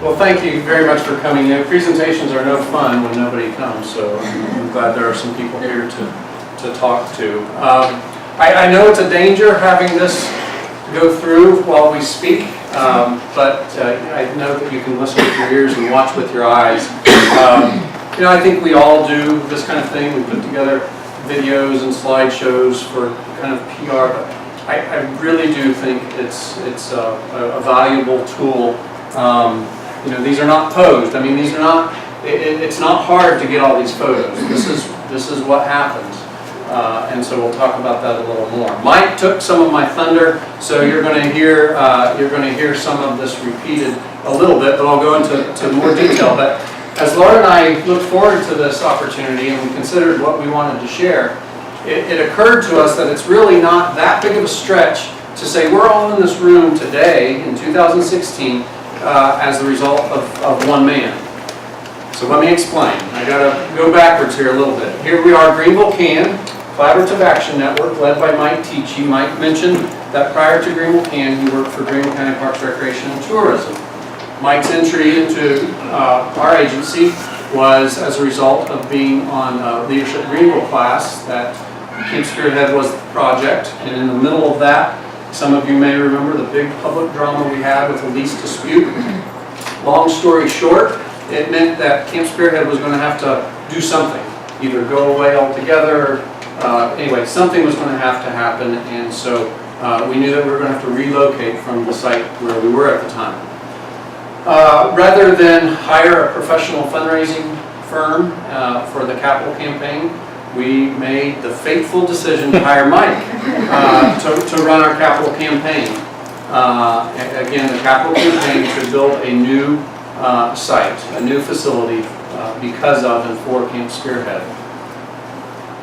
Well, thank you very much for coming. Presentations are no fun when nobody comes, so I'm glad there are some people here to talk to. I know it's a danger having this go through while we speak, but I know that you can listen with your ears and watch with your eyes. I think we all do this kind of thing. We put together videos and slideshows for kind of PR, but I really do think it's a valuable tool. These are not posed. I mean, these are not. It's not hard to get all these photos. This is what happens, and so we'll talk about that a little more. Mike took some of my thunder, so you're going to hear some of this repeated a little bit, but I'll go into more detail. But as Laura and I looked forward to this opportunity and we considered what we wanted to share, it occurred to us that it's really not that big of a stretch to say we're all in this room today in 2016 as the result of one man. So let me explain. I got to go backwards here a little bit. Here we are, Greenville CAN, Collaborative Action Network, led by Mike Tichy. Mike mentioned that prior to Greenville CAN, he worked for Greenville County Parks, Recreation, and Tourism. Mike's entry into our agency was as a result of being on Leadership Greenville class. That Camp Spearhead was the project, and in the middle of that, some of you may remember the big public drama we had with the lease dispute. Long story short, it meant that Camp Spearhead was going to have to do something, either go away altogether. Anyway, something was going to happen, and so we knew that we were going to have to relocate from the site where we were at the time. Rather than hire a professional fundraising firm for the capital campaign, we made the fateful decision to hire Mike to run our capital campaign. Again, the capital campaign to build a new site, a new facility because of and for Camp Spearhead.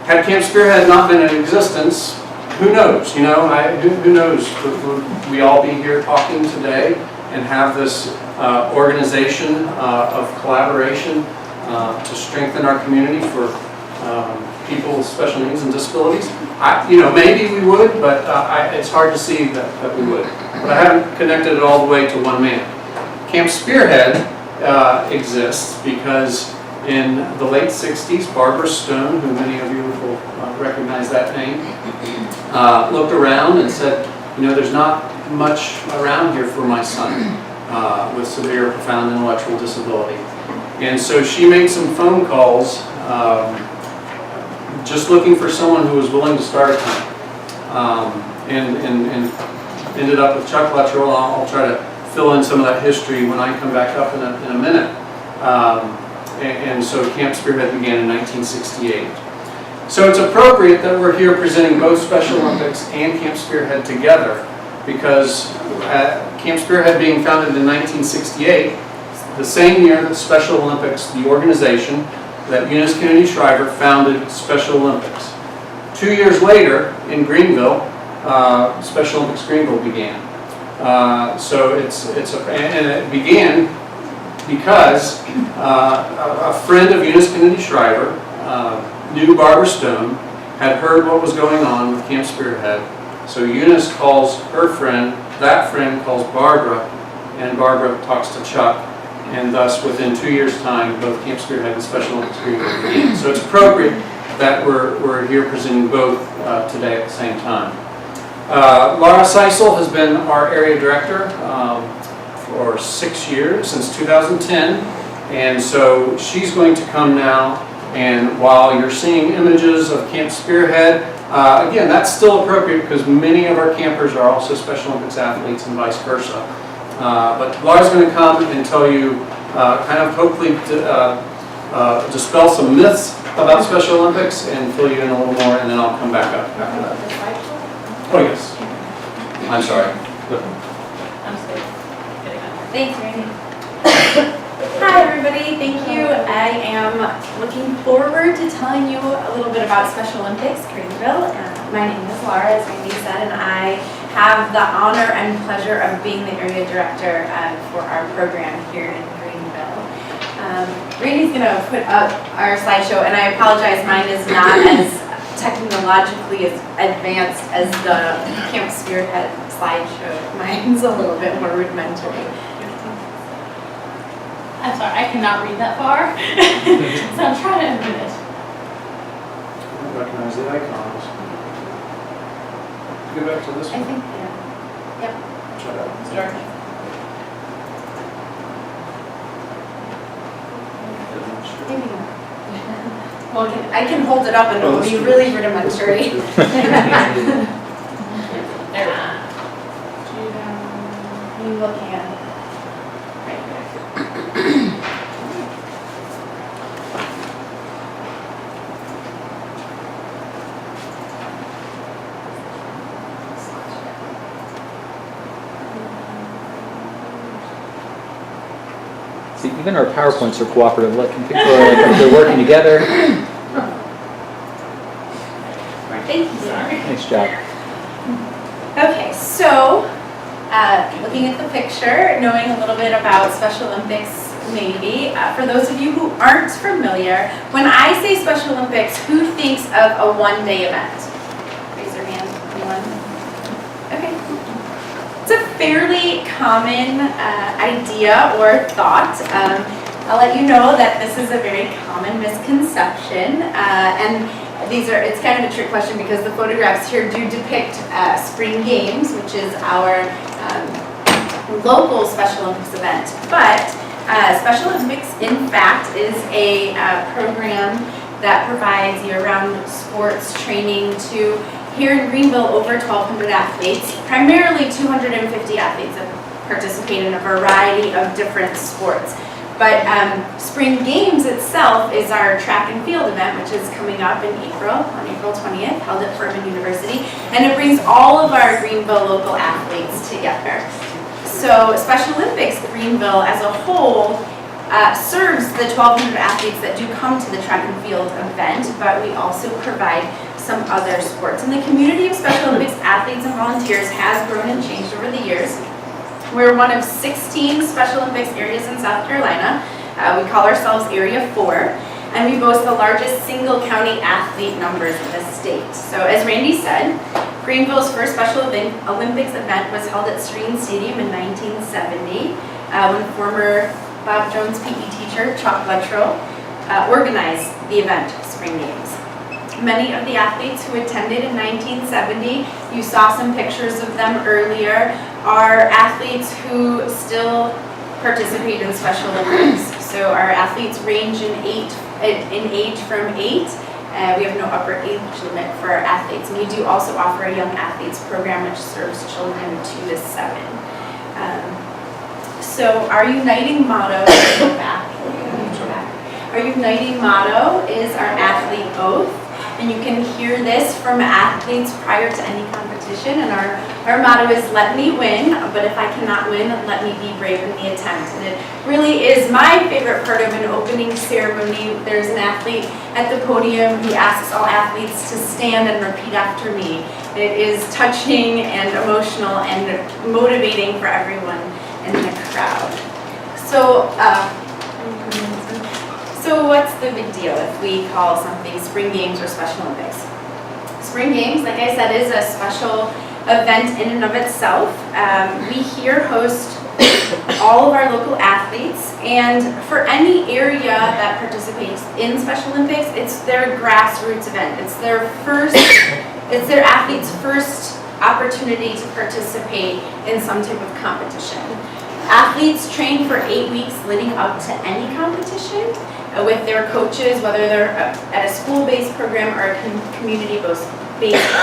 Had Camp Spearhead not been in existence, who knows? Who knows? Would we all be here talking today and have this organization of collaboration to strengthen our community for people with special needs and disabilities? Maybe we would, but it's hard to see that we would. But I haven't connected it all the way to one man. Camp Spearhead exists because in the late 60s, Barbara Stone, who many of you will recognize that name, looked around and said, there's not much around here for my son with severe or profound intellectual disability. And so she made some phone calls just looking for someone who was willing to start a camp, and ended up with Chuck Luttrell. I'll try to fill in some of that history when I come back up in a minute. And so Camp Spearhead began in 1968. So it's appropriate that we're here presenting both Special Olympics and Camp Spearhead together, because Camp Spearhead being founded in 1968, the same year that Special Olympics, the organization, that Eunice Kennedy Shriver founded Special Olympics. 2 years later, in Greenville, Special Olympics Greenville began. And it began because a friend of Eunice Kennedy Shriver knew Barbara Stone, had heard what was going on with Camp Spearhead. So Eunice calls her friend, that friend calls Barbara, and Barbara talks to Chuck. And thus, within 2 years' time, both Camp Spearhead and Special Olympics Greenville began. So it's appropriate that we're here presenting both today at the same time. Laura Seisel has been our area director for 6 years, since 2010. And so she's going to come now, and while you're seeing images of Camp Spearhead, again, that's still appropriate because many of our campers are also Special Olympics athletes and vice versa. But Laura's going to come and tell you, kind of hopefully dispel some myths about Special Olympics and fill you in a little more, and then I'll come back up after that. Oh, yes. I'm sorry. Thanks, Randy. Hi, everybody. Thank you. I am looking forward to telling you a little bit about Special Olympics Greenville. My name is Laura, as Randy said, and I have the honor and pleasure of being the area director for our program here in Greenville. Randy's going to put up our slideshow, and I apologize, mine is not as technologically as advanced as the Camp Spearhead slideshow. Mine's a little bit more rudimentary. I'm sorry, I cannot read that far. So I'm trying to open it. I don't recognize the icons. Go back to this I one. think, yeah. Yep. Try that one. It's dark. Maybe not. Well, I can hold it up and it will be really rudimentary. There. You looking at it? Right there. See, even our PowerPoints are cooperative. Like, people are like, they're working together. Thank you, sorry. Nice job. Okay, so looking at the picture, knowing a little bit about Special Olympics, maybe, for those of you who aren't familiar, when I say Special Olympics, who thinks of a one-day event? Raise your hand, anyone? Okay. It's a fairly common idea or thought. I'll let you know that this is a very common misconception, and it's kind of a trick question because the photographs here do depict Spring Games, which is our local Special Olympics event. But Special Olympics, in fact, is a program that provides year-round sports training to, here in Greenville, over 1,200 athletes, primarily 250 athletes that participate in a variety of different sports. But Spring Games itself is our track and field event, which is coming up in April, on April 20th, held at Furman University, and it brings all of our Greenville local athletes together. So Special Olympics Greenville as a whole serves the 1,200 athletes that do come to the track and field event, but we also provide some other sports. And the community of Special Olympics athletes and volunteers has grown and changed over the years. We're one of 16 Special Olympics areas in South Carolina. We call ourselves Area 4, and we boast the largest single county athlete numbers in the state. So as Randy said, Greenville's first Special Olympics event was held at Serene Stadium in 1970 when former Bob Jones PE teacher Chuck Luttrell organized the event, Spring Games. Many of the athletes who attended in 1970, you saw some pictures of them earlier, are athletes who still participate in Special Olympics. So our athletes range in age from 8. We have no upper age limit for our athletes. And we do also offer a young athletes program which serves children 2 to 7. So our uniting motto, our uniting motto is our athlete oath. And you can hear this from athletes prior to any competition. And our motto is, let me win, but if I cannot win, let me be brave in the attempt. And it really is my favorite part of an opening ceremony. There's an athlete at the podium who asks all athletes to stand and repeat after me. It is touching and emotional and motivating for everyone in the crowd. So what's the big deal if we call something Spring Games or Special Olympics? Spring Games, like I said, is a special event in and of itself. We here host all of our local athletes, and for any area that participates in Special Olympics, it's their grassroots event. It's their athletes' first opportunity to participate in some type of competition. Athletes train for 8 weeks leading up to any competition with their coaches, whether they're at a school-based program or a community-based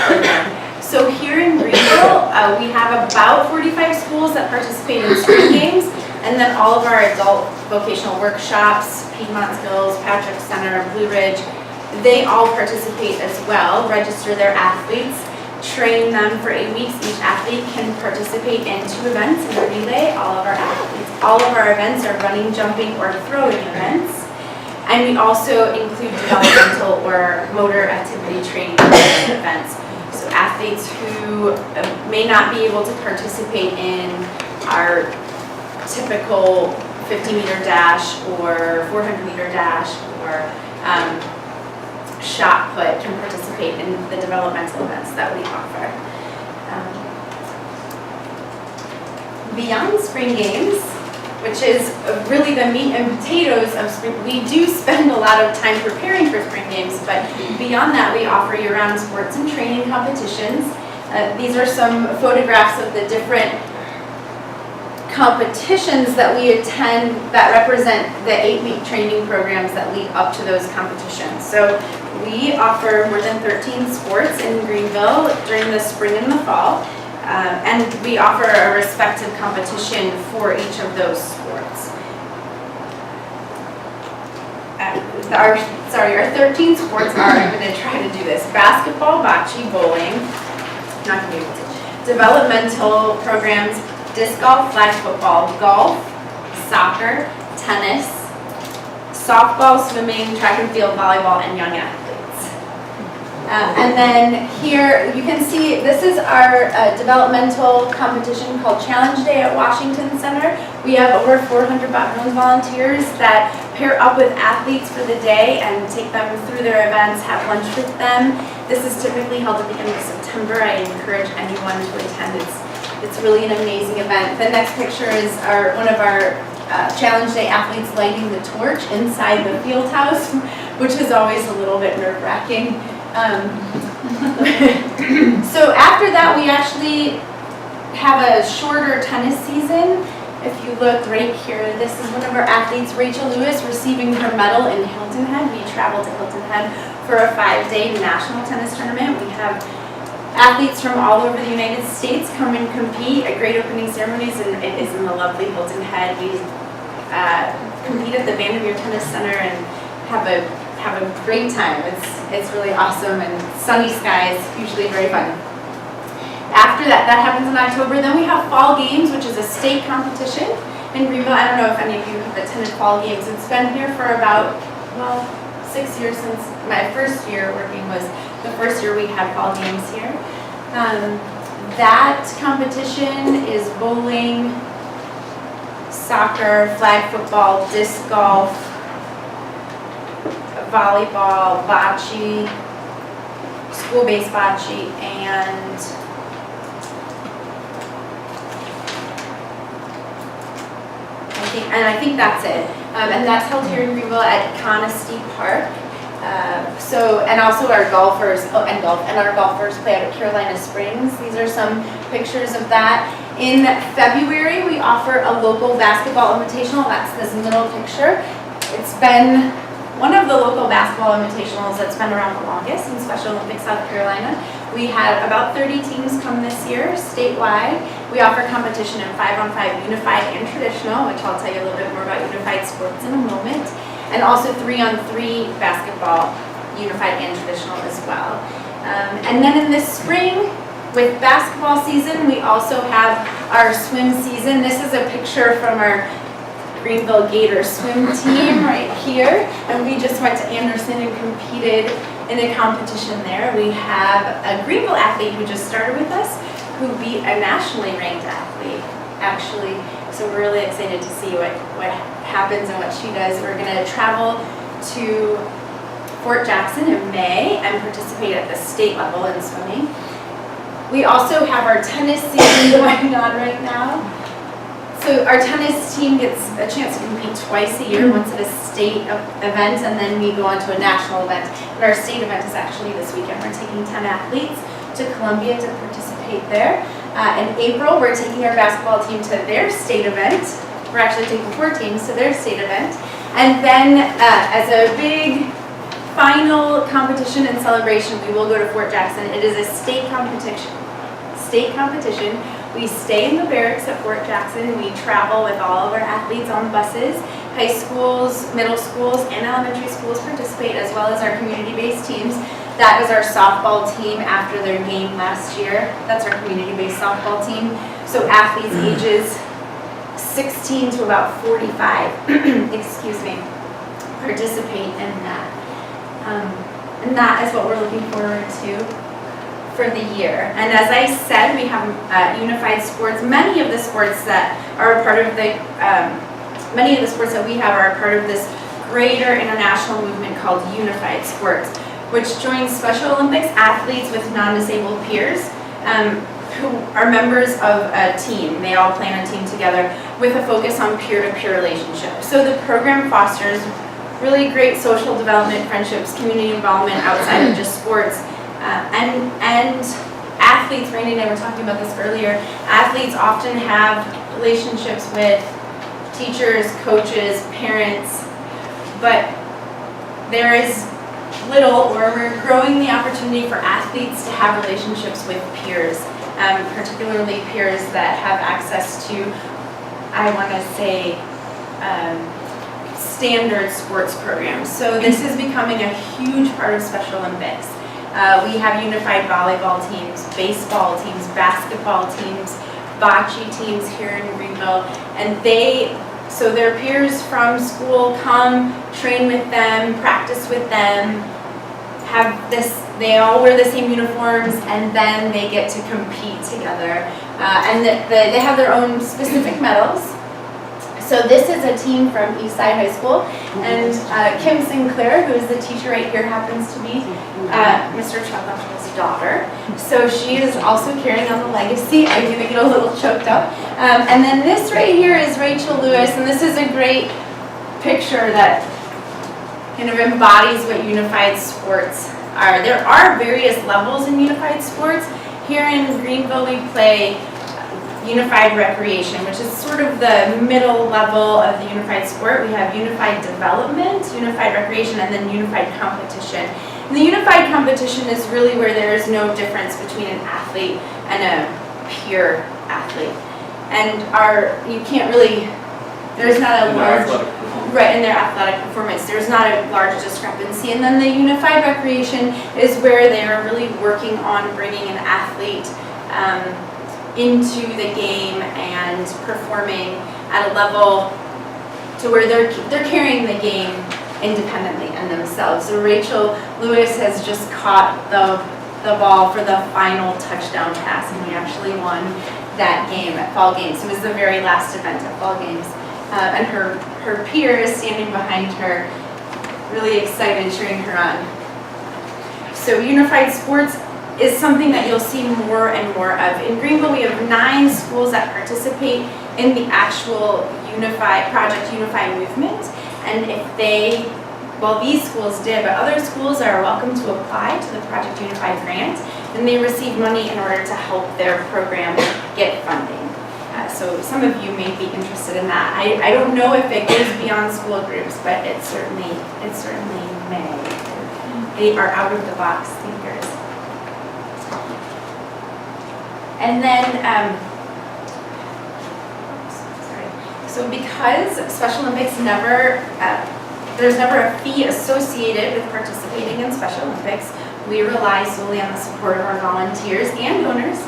program. So here in Greenville, we have about 45 schools that participate in Spring Games, and then all of our adult vocational workshops, Piedmont Skills, Patrick Center, Blue Ridge, they all participate as well, register their athletes, train them for 8 weeks. Each athlete can participate in 2 events in a relay. All of our events are running, jumping, or throwing events. And we also include developmental or motor activity training events. So athletes who may not be able to participate in our typical 50-meter dash or 400-meter dash or shot put can participate in the developmental events that we offer. Beyond Spring Games, which is really the meat and potatoes of spring. We do spend a lot of time preparing for spring games, but beyond that, we offer year-round sports and training competitions. These are some photographs of the different competitions that we attend that represent the 8-week training programs that lead up to those competitions. So we offer more than 13 sports in Greenville during the spring and the fall, and we offer a respective competition for each of those sports. Our 13 sports are, I'm going to try to do this, basketball, bocce, bowling, not going to be able to, developmental programs, disc golf, flag football, golf, soccer, tennis, softball, swimming, track and field, volleyball, and young athletes. And then here you can see this is our developmental competition called Challenge Day at Washington Center. We have over 400 volunteers that pair up with athletes for the day and take them through their events, have lunch with them. This is typically held at the end of September. I encourage anyone to attend. It's really an amazing event. The next picture is one of our Challenge Day athletes lighting the torch inside the field house, which is always a little bit nerve-wracking. So after that, we actually have a shorter tennis season. If you look right here, this is one of our athletes, Rachel Lewis, receiving her medal in Hilton Head. We traveled to Hilton Head for a 5-day national tennis tournament. We have athletes from all over the United States come and compete at great opening ceremonies, and it is in the lovely Hilton Head. We compete at the Vandermeer Tennis Center and have a great time. It's really awesome, and sunny skies, usually very fun. After that happens in October. Then we have Fall Games, which is a state competition in Greenville. I don't know if any of you have attended Fall Games. It's been here for about, 6 years since my first year working was the first year we had Fall Games here. That competition is bowling, soccer, flag football, disc golf, volleyball, bocce, school-based bocce, and I think that's it. And that's held here in Greenville at Conisty Park. And also our golfers, and our golfers play out at Carolina Springs. These are some pictures of that. In February, we offer a local basketball invitational. That's this middle picture. It's been one of the local basketball invitationals that's been around the longest in Special Olympics, South Carolina. We had about 30 teams come this year, statewide. We offer competition in 5-on-5 unified and traditional, which I'll tell you a little bit more about unified sports in a moment, and also 3-on-3 basketball, unified and traditional as well. And then in this spring, with basketball season, we also have our swim season. This is a picture from our Greenville Gator swim team right here, and we just went to Anderson and competed in a competition there. We have a Greenville athlete who just started with us who beat a nationally ranked athlete, actually. So we're really excited to see what happens and what she does. We're going to travel to Fort Jackson in May and participate at the state level in swimming. We also have our tennis season going on right now. So our tennis team gets a chance to compete twice a year, once at a state event, and then we go on to a national event. And our state event is actually this weekend. We're taking 10 athletes to Columbia to participate there. In April, we're taking our basketball team to their state event. We're actually taking 4 teams to their state event. And then as a big final competition and celebration, we will go to Fort Jackson. It is a state competition. We stay in the barracks at Fort Jackson. We travel with all of our athletes on buses. High schools, middle schools, and elementary schools participate, as well as our community-based teams. That is our softball team after their game last year. That's our community-based softball team. So athletes ages 16 to about 45, excuse me, participate in that. And that is what we're looking forward to for the year. And as I said, we have unified sports. Many of the sports that are a part of the, many of the sports that we have are a part of this greater international movement called unified sports, which joins Special Olympics athletes with non-disabled peers. who are members of a team. They all plan a team together with a focus on peer-to-peer relationships. So the program fosters really great social development, friendships, community involvement outside of just sports. And athletes, Randy and I were talking about this earlier, athletes often have relationships with teachers, coaches, parents, but there is little, or we're growing the opportunity for athletes to have relationships with peers, particularly peers that have access to, I want to say, standard sports programs. So this is becoming a huge part of Special Olympics. We have unified volleyball teams, baseball teams, basketball teams, bocce teams here in Greenville, and so their peers from school come, train with them, practice with them, they all wear the same uniforms, and then they get to compete together. And they have their own specific medals. So this is a team from Eastside High School, and Kim Sinclair, who is the teacher right here, happens to be Mr. Chubbuck's daughter. So she is also carrying on the legacy. I'm going to get a little choked up. And then this right here is Rachel Lewis, and this is a great picture that kind of embodies what unified sports are. There are various levels in unified sports. Here in Greenville, we play unified recreation, which is sort of the middle level of the unified sport. We have unified development, unified recreation, and then unified competition. And the unified competition is really where there is no difference between an athlete and a peer athlete. And you can't really, there's not a large, right, in their athletic performance, there's not a large discrepancy. And then the unified recreation is where they are really working on bringing an athlete into the game and performing at a level to where they're carrying the game independently and themselves. So Rachel Lewis has just caught the ball for the final touchdown pass, and we actually won that game at Fall Games. It was the very last event at Fall Games. And her peer is standing behind her, really excited, cheering her on. So unified sports is something that you'll see more and more of. In Greenville, we have 9 schools that participate in the actual Project Unify movement. And these schools did, but other schools are welcome to apply to the Project Unify grant, and they receive money in order to help their program get funding. So some of you may be interested in that. I don't know if it goes beyond school groups, but it certainly may. They are out of the box thinkers. And then, so because Special Olympics there's never a fee associated with participating in Special Olympics, we rely solely on the support of our volunteers and donors.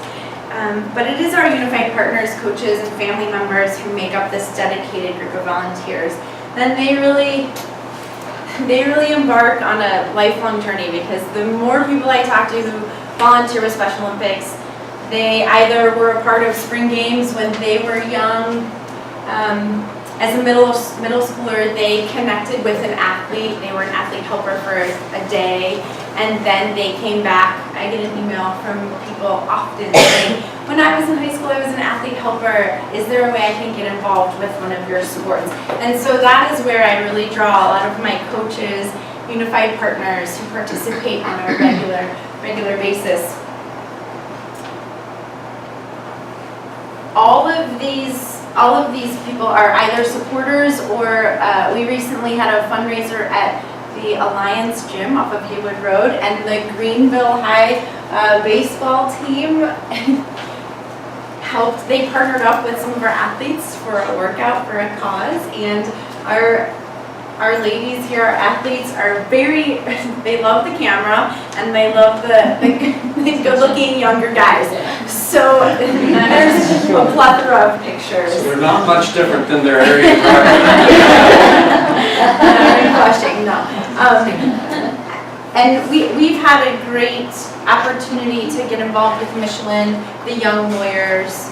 But it is our unified partners, coaches, and family members who make up this dedicated group of volunteers. Then they really embark on a lifelong journey, because the more people I talk to who volunteer with Special Olympics, they either were a part of spring games when they were young. As a middle schooler, they connected with an athlete. They were an athlete helper for a day, and then they came back. I get an email from people often saying, when I was in high school, I was an athlete helper. Is there a way I can get involved with one of your sports? And so that is where I really draw a lot of my coaches, unified partners who participate on a regular basis. All of these people are either supporters, or we recently had a fundraiser at the Alliance Gym off of Hayward Road, and the Greenville High baseball team helped. They partnered up with some of our athletes for a workout for a cause, and our ladies here, our athletes, are they love the camera, and they love the good-looking younger guys. So there's a plethora of pictures. So they're not much different than their area of Flushing, no. And we've had a great opportunity to get involved with Michelin, the Young Lawyers,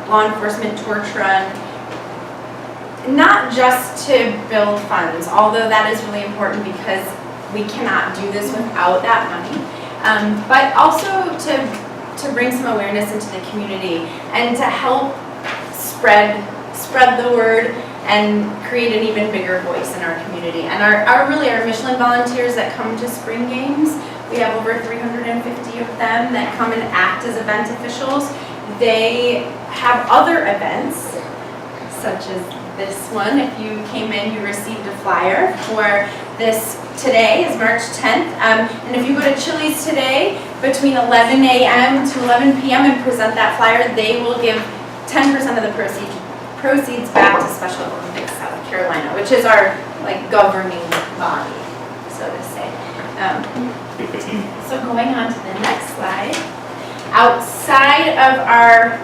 Law Enforcement Torch Run, not just to build funds, although that is really important because we cannot do this without that money, but also to to bring some awareness into the community and to help spread the word and create an even bigger voice in our community. And our Michelin volunteers that come to spring games, we have over 350 of them that come and act as event officials. They have other events, such as this one. If you came in, you received a flyer for this. Today is March 10th, and if you go to Chili's today between 11 a.m. to 11 p.m. and present that flyer, they will give 10% of the proceeds back to Special Olympics South Carolina, which is our governing body, so to say. So going on to the next slide, outside of our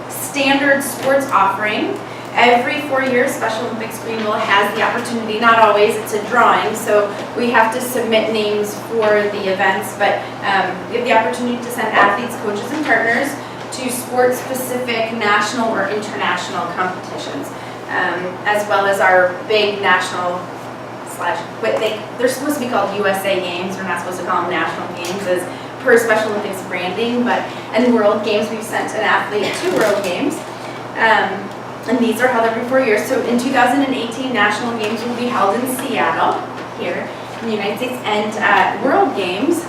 standard sports offering, every 4 years, Special Olympics Greenville has the opportunity, not always, it's a drawing, so we have to submit names for the events, but we have the opportunity to send athletes, coaches, and partners to sport-specific national or international competitions, as well as our big national they're supposed to be called USA Games, we're not supposed to call them national games as per Special Olympics branding, and World Games, we've sent an athlete to World Games. And these are held every 4 years. So in 2018, National Games will be held in Seattle, here in the United States, and World Games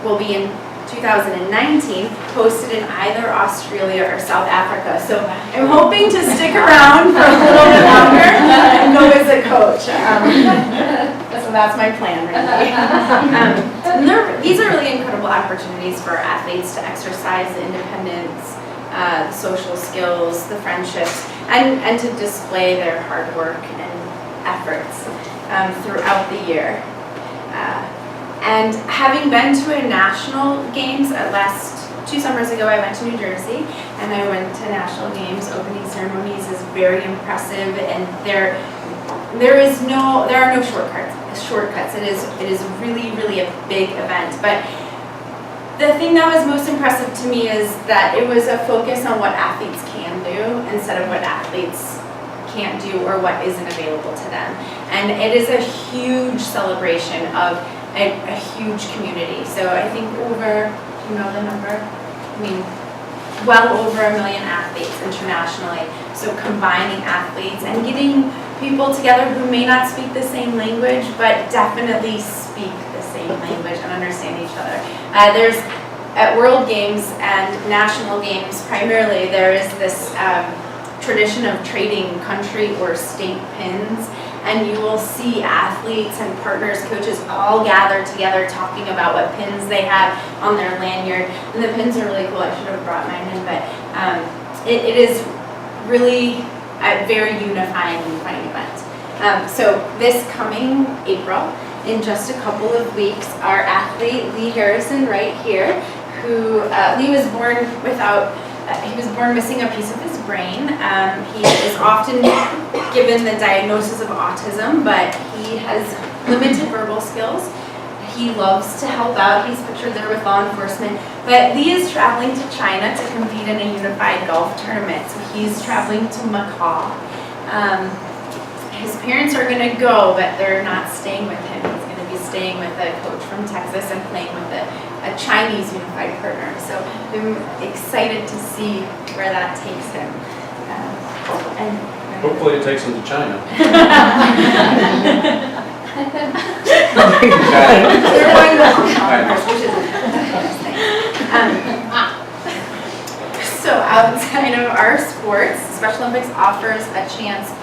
will be in 2019, hosted in either Australia or South Africa. So I'm hoping to stick around for a little bit longer and go as a coach. So that's my plan, really. These are really incredible opportunities for athletes to exercise the independence, the social skills, the friendships, and to display their hard work and efforts throughout the year. And having been to a national games, two summers ago I went to New Jersey and I went to national games. Opening ceremonies is very impressive, and there are no shortcuts. It is really, really a big event. But the thing that was most impressive to me is that it was a focus on what athletes can do instead of what athletes can't do or what isn't available to them. And it is a huge celebration of a huge community. So I think over, do you know the number? I mean, well over 1 million athletes internationally. So combining athletes and getting people together who may not speak the same language, but definitely speak the same language and understand each other. There's at World Games and National Games primarily, there is this tradition of trading country or state pins, and you will see athletes and partners, coaches all gather together talking about what pins they have on their lanyard. And the pins are really cool. I should have brought mine in, but it is really a very unifying event. So this coming April, in just a couple of weeks, our athlete Lee Harrison right here, who Lee was born missing a piece of his brain. He is often given the diagnosis of autism, but he has limited verbal skills. He loves to help out. He's pictured there with law enforcement. But Lee is traveling to China to compete in a unified golf tournament. So he's traveling to Macau. His parents are going to go, but they're not staying with him. He's going to be staying with a coach from Texas and playing with a Chinese unified partner. So I'm excited to see where that takes him. Hopefully it takes him to China. They're going to Hong Kong first, which is interesting. So outside of our sports, Special Olympics offers a chance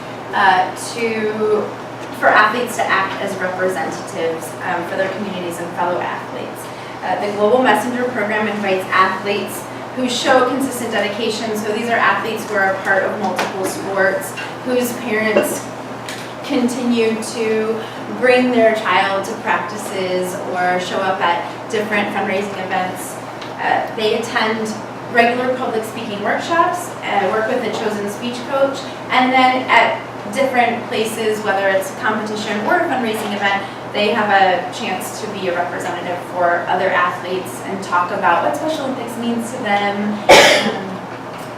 for athletes to act as representatives for their communities and fellow athletes. The Global Messenger Program invites athletes who show consistent dedication. So these are athletes who are a part of multiple sports, whose parents continue to bring their child to practices or show up at different fundraising events. They attend regular public speaking workshops, work with a chosen speech coach, and then at different places, whether it's a competition or a fundraising event, they have a chance to be a representative for other athletes and talk about what Special Olympics means to them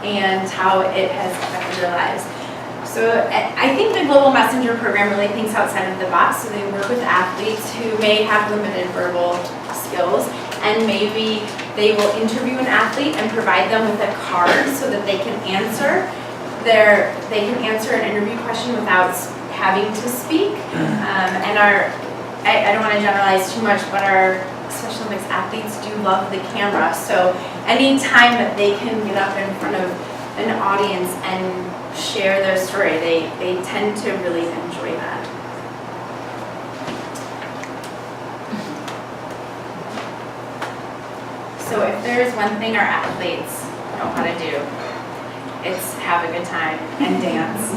and how it has affected their lives. So I think the Global Messenger Program really thinks outside of the box. So they work with athletes who may have limited verbal skills and maybe They will interview an athlete and provide them with a card so that they can answer an interview question without having to speak. And I don't want to generalize too much, but our Special Olympics athletes do love the camera. So any time that they can get up in front of an audience and share their story, they tend to really enjoy that. So if there's one thing our athletes know how to do, it's have a good time and dance.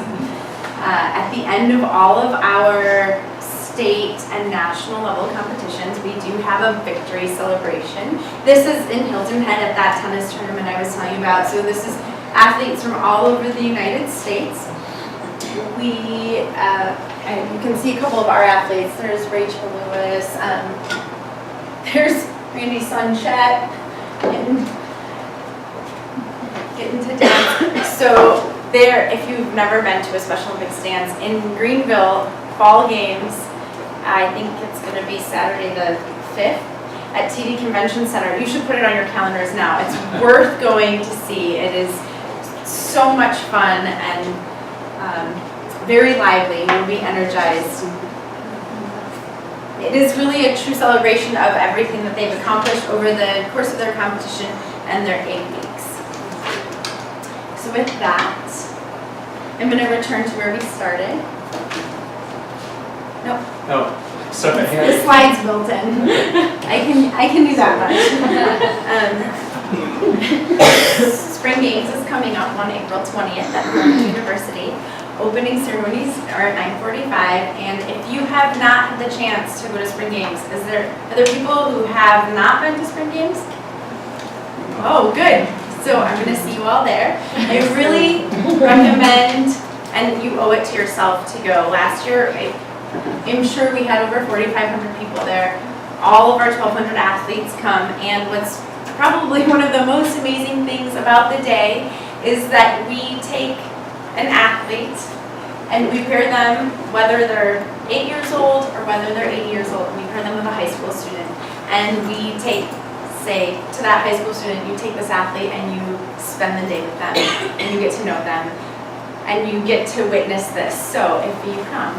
At the end of all of our state and national level competitions, we do have a victory celebration. This is in Hilton Head at that tennis tournament I was telling you about. So this is athletes from all over the United States. And you can see a couple of our athletes. There's Rachel Lewis. There's Randy's son, Chet, getting to dance. So there, if you've never been to a Special Olympics dance, in Greenville, fall games, I think it's going to be Saturday the 5th at TD Convention Center. You should put it on your calendars now. It's worth going to see. It is so much fun and very lively. You'll be energized. It is really a true celebration of everything that they've accomplished over the course of their competition and their 8 weeks. So with that, I'm going to return to where we started. Nope. Oh, so The slides built in. I can do that much. Spring Games is coming up on April 20th at Greenville University. Opening ceremonies are at 9:45, and if you have not had the chance to go to Spring Games, are there people who have not been to Spring Games? Oh, good. So I'm going to see you all there. I really recommend, and you owe it to yourself to go. Last year, I'm sure we had over 4,500 people there. All of our 1,200 athletes come, and what's probably one of the most amazing things about the day is that we take an athlete and we pair them, whether they're 8 years old or whether they're 80 years old, and we pair them with a high school student. And we take, say, to that high school student, you take this athlete and you spend the day with them and you get to know them and you get to witness this. So if you come,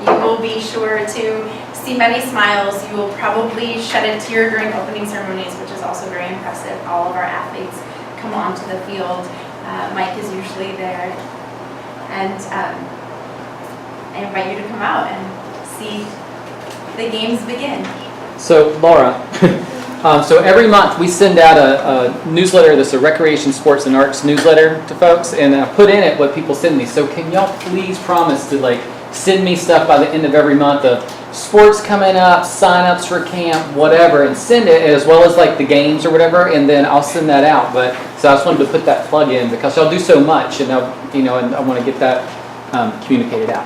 you will be sure to see many smiles. You will probably shed a tear during opening ceremonies, which is also very impressive. All of our athletes come onto the field. Mike is usually there. And I invite you to come out and see the games begin. So Laura, so every month we send out a newsletter that's a recreation, sports, and arts newsletter to folks, and I put in it what people send me. So can y'all please promise to send me stuff by the end of every month of sports coming up, sign-ups for camp, whatever, and send it, as well as the games or whatever, and then I'll send that out. But so I just wanted to put that plug in because y'all do so much, and and I want to get that communicated out.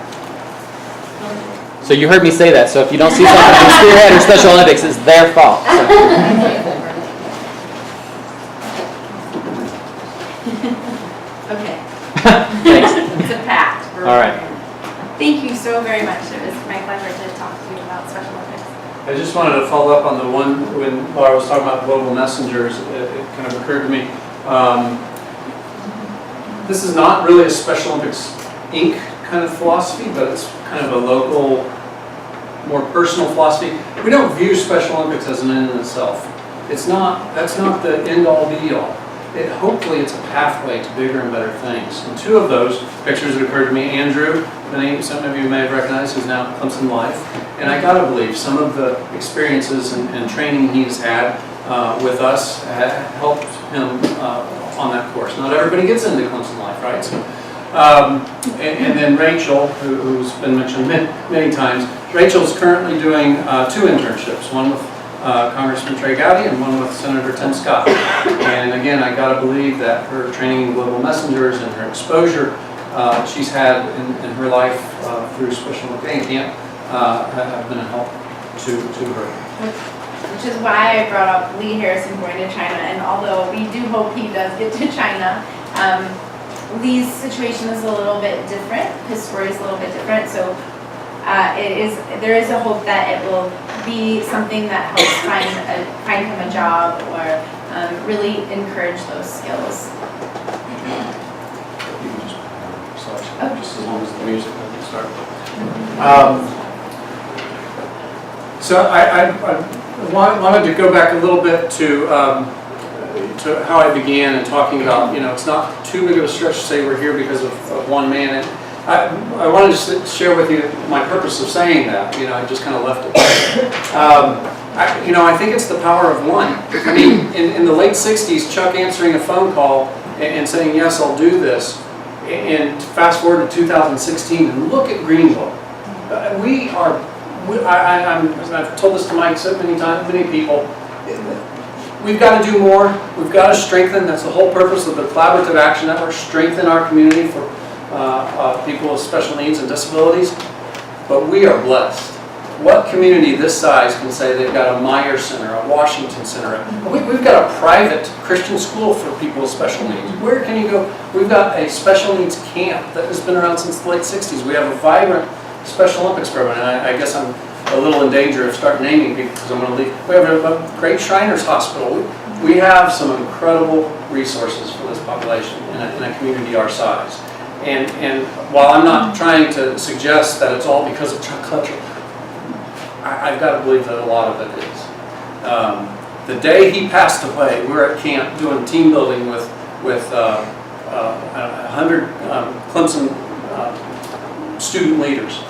So you heard me say that. So if you don't see something from Spearhead or Special Olympics, it's their fault. So. Okay. Thanks. It's a pact. All right. Thank you so very much. It was my pleasure to talk to you about Special Olympics. I just wanted to follow up on the one when Laura was talking about global messengers. It kind of occurred to me. This is not really a Special Olympics Inc. kind of philosophy, but it's kind of a local, more personal philosophy. We don't view Special Olympics as an end in itself. That's not the end-all be-all. Hopefully it's a pathway to bigger and better things. And two of those pictures that occurred to me, Andrew, the name some of you may have recognized, who's now at Clemson Life. And I gotta believe some of the experiences and training he's had with us helped him on that course. Not everybody gets into Clemson Life, right? So, and then Rachel, who's been mentioned many times. Rachel's currently doing 2 internships, one with Congressman Trey Gowdy and one with Senator Tim Scott. And again, I gotta believe that her training in global messengers and her exposure she's had in her life through Special Olympics Camp have been a help to her. Which is why I brought up Lee Harrison going to China, and although we do hope he does get to China, Lee's situation is a little bit different. His story is a little bit different. So there is a hope that it will be something that helps find him a job or really encourage those skills. You can just as long as the music doesn't start. So I wanted to go back a little bit to how I began and talking about, it's not too big of a stretch to say we're here because of one man. And I wanted to share with you my purpose of saying that. I just kind of left it. I think it's the power of one. I mean, in the late 60s, Chuck answering a phone call and saying, yes, I'll do this. And fast forward to 2016 and look at Greenville. I've told this to Mike so many times, many people. We've got to do more. We've got to strengthen. That's the whole purpose of the Collaborative Action Network, strengthen our community for people with special needs and disabilities. But we are blessed. What community this size can say they've got a Meyer Center, a Washington Center? We've got a private Christian school for people with special needs. Where can you go? We've got a special needs camp that has been around since the late 60s. We have a vibrant Special Olympics program, and I guess I'm a little in danger of starting naming people because I'm going to leave. We have a great Shriners Hospital. We have some incredible resources for this population in a community our size. And while I'm not trying to suggest that it's all because of Chuck Clutcher, I've got to believe that a lot of it is. The day he passed away, we were at camp doing team building with 100 Clemson student leaders.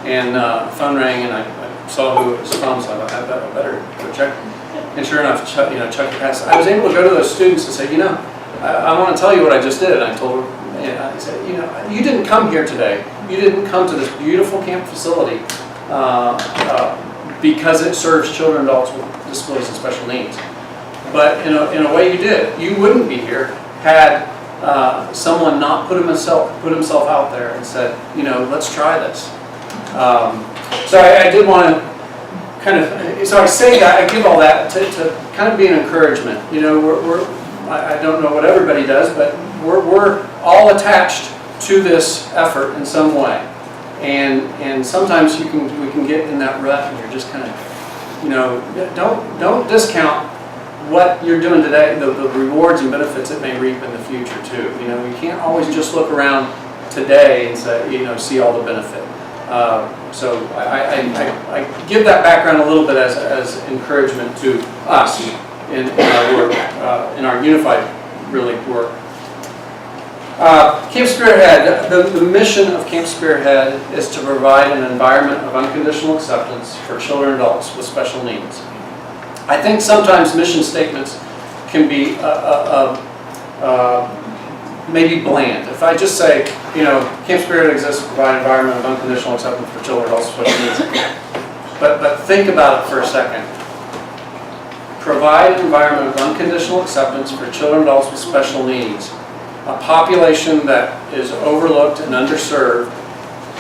And the phone rang, and I saw who it was from, so I thought, I better go check. And sure enough, Chuck passed. I was able to go to those students and say, I want to tell you what I just did. And I told them, and I said, you didn't come here today. You didn't come to this beautiful camp facility because it serves children and adults with disabilities and special needs. But in a way you did. You wouldn't be here had someone not put himself out there and said, let's try this. So I did want to so I say that, I give all that to kind of be an encouragement. I don't know what everybody does, but we're all attached to this effort in some way. And sometimes we can get in that rut and you're just kind of, don't discount what you're doing today, the rewards and benefits it may reap in the future too. You can't always just look around today and say, see all the benefit. So I give that background a little bit as encouragement to us in our work, in our unified work. Camp Spearhead, the mission of Camp Spearhead is to provide an environment of unconditional acceptance for children and adults with special needs. I think sometimes mission statements can be maybe bland. If I just say, Camp Spearhead exists to provide an environment of unconditional acceptance for children and adults with special needs. But think about it for a second. Provide an environment of unconditional acceptance for children and adults with special needs. A population that is overlooked and underserved,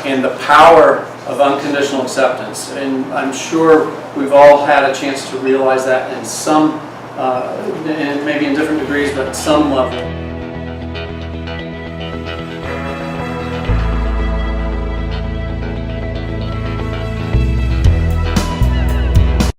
and the power of unconditional acceptance. And I'm sure we've all had a chance to realize that in some, and maybe in different degrees, but at some level.